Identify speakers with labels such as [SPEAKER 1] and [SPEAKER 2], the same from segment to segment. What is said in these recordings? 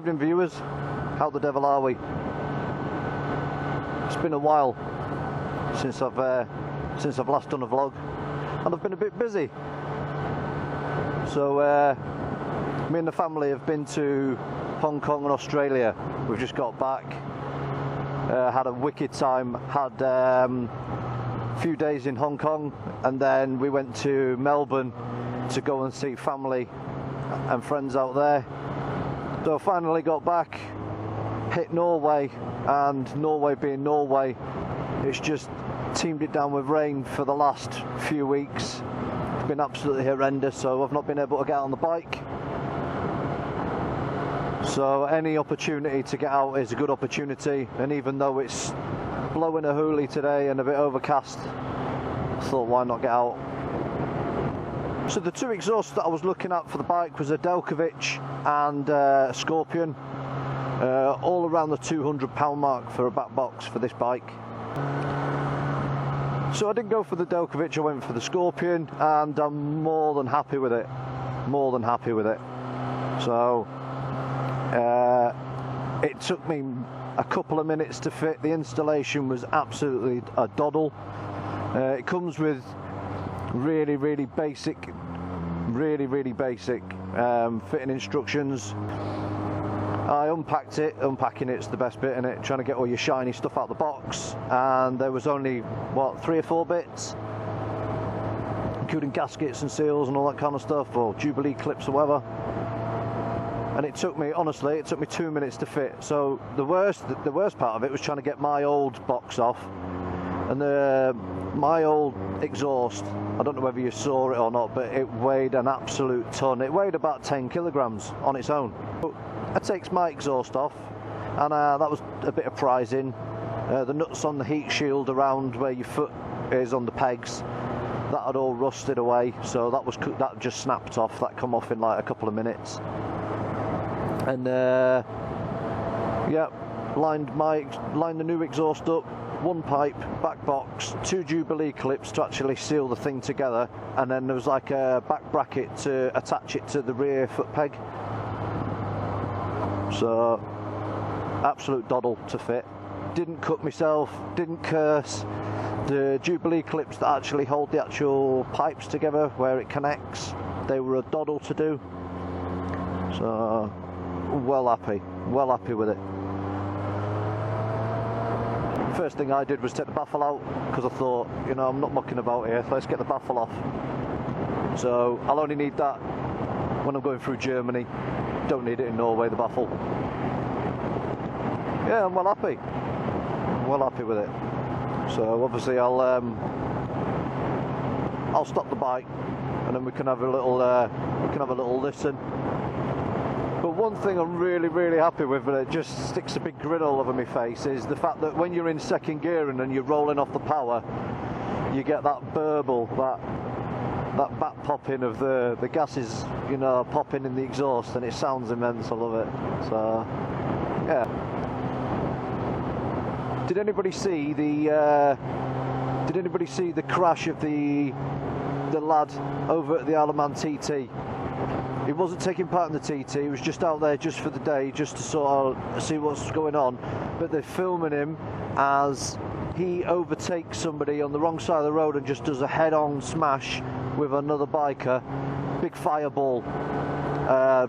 [SPEAKER 1] evening, viewers. How the devil are we? It's been a while since I've last done a vlog, and I've been a bit busy. So me and the family have been to Hong Kong and Australia. We've just got back. Had a wicked time. Had a few days in Hong Kong, and then we went to Melbourne to go and see family and friends out there. So I finally got back, hit Norway, and Norway being Norway, it's just teamed it down with rain for the last few weeks. It's been absolutely horrendous, so I've not been able to get out on the bike. So any opportunity to get out is a good opportunity, and even though it's blowing a hoolie today and a bit overcast, I thought, why not get out? So the two exhausts that I was looking at for the bike was a Delkovich and a Scorpion, all around the £200 mark for a back box for this bike. So I didn't go for the Delkovich, I went for the Scorpion, and I'm more than happy with it. More than happy with it. So it took me a couple of minutes to fit. The installation was absolutely a doddle. It comes with really basic fitting instructions. I unpacked it. Unpacking it's the best bit in it, trying to get all your shiny stuff out the box, and there was only what, 3 or 4 bits, including gaskets and seals and all that kind of stuff, or Jubilee clips or whatever. And it took me, honestly, it took me 2 minutes to fit. So the worst part of it was trying to get my old box off, and my old exhaust, I don't know whether you saw it or not, but it weighed an absolute ton. It weighed about 10 kilograms on its own. I takes my exhaust off, and that was a bit of prizing. The nuts on the heat shield around where your foot is on the pegs, that had all rusted away, so that just snapped off. That come off in like a couple of minutes. And yeah, lined the new exhaust up, 1 pipe, back box, 2 Jubilee clips to actually seal the thing together, and then there was like a back bracket to attach it to the rear foot peg. So absolute doddle to fit. Didn't cut myself, didn't curse. The Jubilee clips that actually hold the actual pipes together where it connects, they were a doddle to do. So well happy with it. First thing I did was take the baffle out, because I thought, you know, I'm not mucking about here, so let's get the baffle off. So I'll only need that when I'm going through Germany. Don't need it in Norway, the baffle. Yeah, I'm well happy with it. So obviously I'll stop the bike, and then we can have a little listen. But one thing I'm really happy with, and it just sticks a big grin all over my face, is the fact that when you're in second gear and you're rolling off the power, you get that burble, that back popping of the gases, you know, popping in the exhaust, and it sounds immense. I love it. So yeah. Did anybody see the crash of the lad over at the Isle of Man TT? He wasn't taking part in the TT, he was just out there just for the day, just to sort of see what's going on. But they're filming him as he overtakes somebody on the wrong side of the road and just does a head-on smash with another biker. Big fireball.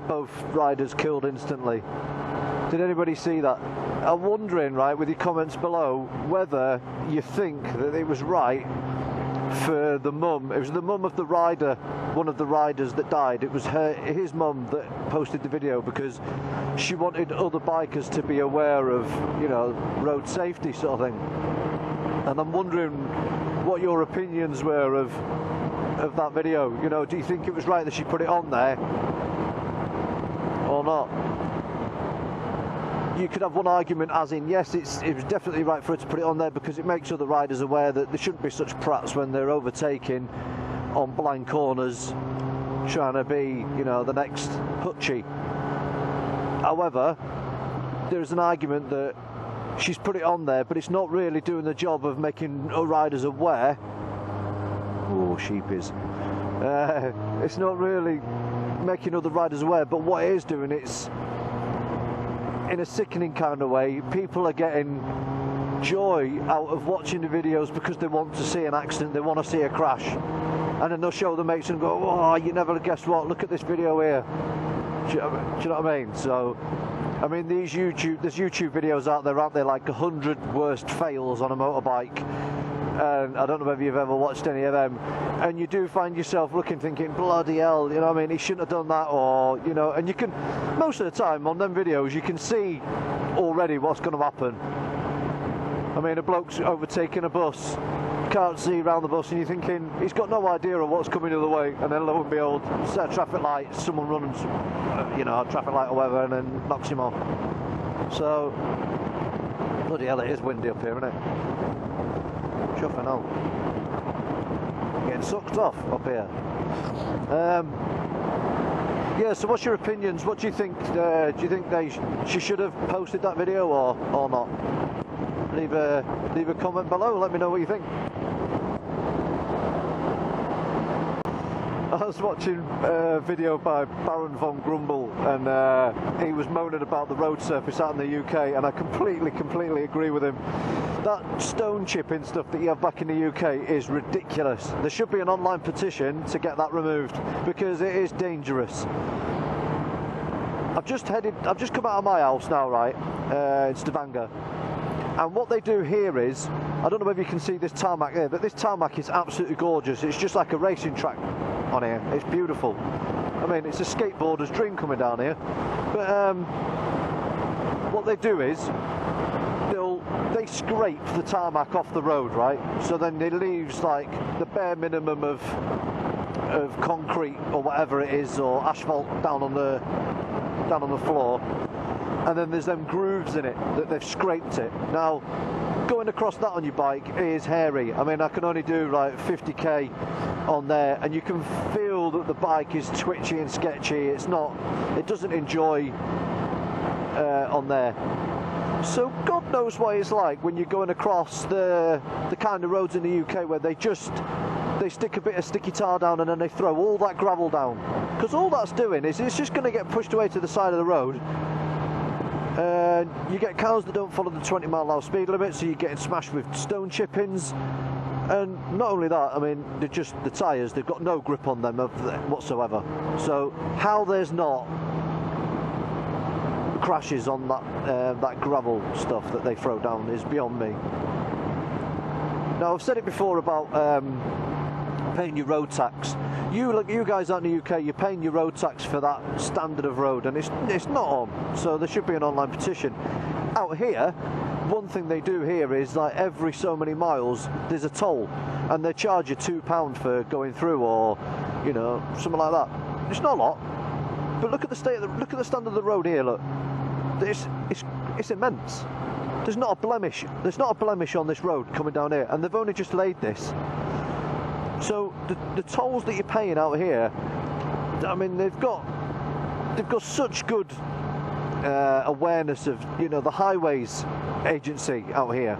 [SPEAKER 1] Both riders killed instantly. Did anybody see that? I'm wondering, right, with your comments below, whether you think that it was right for the mum. It was the mum of the rider, one of the riders that died. It was his mum that posted the video, because she wanted other bikers to be aware of, you know, road safety sort of thing. And I'm wondering what your opinions were of that video. You know, do you think it was right that she put it on there or not? You could have one argument as in, yes, it was definitely right for her to put it on there because it makes other riders aware that there shouldn't be such prats when they're overtaking on blind corners, trying to be, you know, the next Hutchie. However, there's an argument that she's put it on there, but it's not really doing the job of making riders aware. Oh, sheepies. It's not really making other riders aware, but what it is doing, in a sickening kind of way, people are getting joy out of watching the videos because they want to see an accident, they want to see a crash, and then they'll show the mates and go, oh, you never guess what, look at this video here. Do you know what I mean? So, I mean, there's YouTube videos out there, aren't there, like 100 worst fails on a motorbike, and I don't know whether you've ever watched any of them, and you do find yourself looking, thinking, bloody hell, you know what I mean, he shouldn't have done that, or, you know, and you can, most of the time on them videos, you can see already what's going to happen. I mean, a bloke's overtaking a bus, can't see around the bus, and you're thinking, he's got no idea of what's coming the other way, and then lo and behold, set a traffic light, someone runs, you know, a traffic light or whatever, and then knocks him off. So, bloody hell, it is windy up here, isn't it? Chuffing hell. Getting sucked off up here. Yeah, so what's your opinions? What do you think? Do you think she should have posted that video or not? Leave a comment below, let me know what you think. I was watching a video by Baron von Grumble, and he was moaning about the road surface out in the UK, and I completely agree with him. That stone chipping stuff that you have back in the UK is ridiculous. There should be an online petition to get that removed, because it is dangerous. I've just come out of my house now, right, in Stavanger. And what they do here is, I don't know whether you can see this tarmac here, but this tarmac is absolutely gorgeous. It's just like a racing track on here. It's beautiful. I mean, it's a skateboarder's dream coming down here. But what they do is, they scrape the tarmac off the road, right? So then it leaves like the bare minimum of concrete or whatever it is, or asphalt down on the floor. And then there's them grooves in it that they've scraped it. Now, going across that on your bike is hairy. I mean, I can only do like 50k on there, and you can feel that the bike is twitchy and sketchy. It doesn't enjoy on there. So God knows what it's like when you're going across the kind of roads in the UK where they stick a bit of sticky tar down and then they throw all that gravel down. Because all that's doing is it's just going to get pushed away to the side of the road. You get cars that don't follow the 20-mile-an-hour speed limit, so you're getting smashed with stone chippings. And not only that, I mean, the tyres, they've got no grip on them whatsoever. So how there's not crashes on that gravel stuff that they throw down is beyond me. Now, I've said it before about paying your road tax. You guys out in the UK, you're paying your road tax for that standard of road, and it's not on. So there should be an online petition. Out here, one thing they do here is, like, every so many miles there's a toll, and they charge you £2 for going through, or, you know, something like that. It's not a lot, but look at the standard of the road here. Look, it's immense. There's not a blemish. There's not a blemish on this road coming down here, and they've only just laid this. So the tolls that you're paying out here, I mean, they've got such good awareness of, you know, the highways agency out here.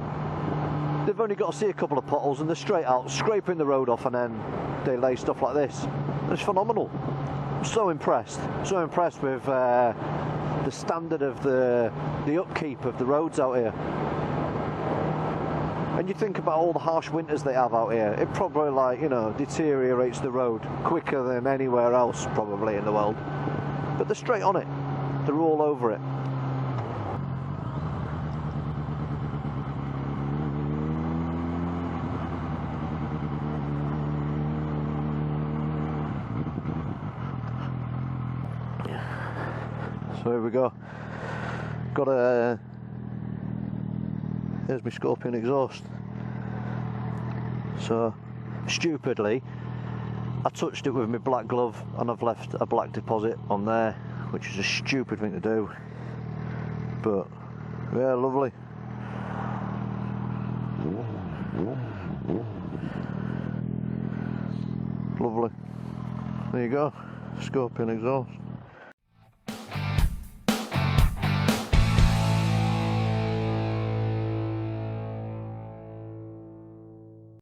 [SPEAKER 1] They've only got to see a couple of potholes and they're straight out scraping the road off, and then they lay stuff like this. It's phenomenal. I'm so impressed with the standard of the upkeep of the roads out here. And you think about all the harsh winters they have out here, it probably, like, you know, deteriorates the road quicker than anywhere else probably in the world. But they're straight on it. They're all over it. So here we go. Got here's my Scorpion exhaust. So, stupidly, I touched it with my black glove and I've left a black deposit on there, which is a stupid thing to do. But, yeah, lovely. Lovely. There you go, Scorpion exhaust.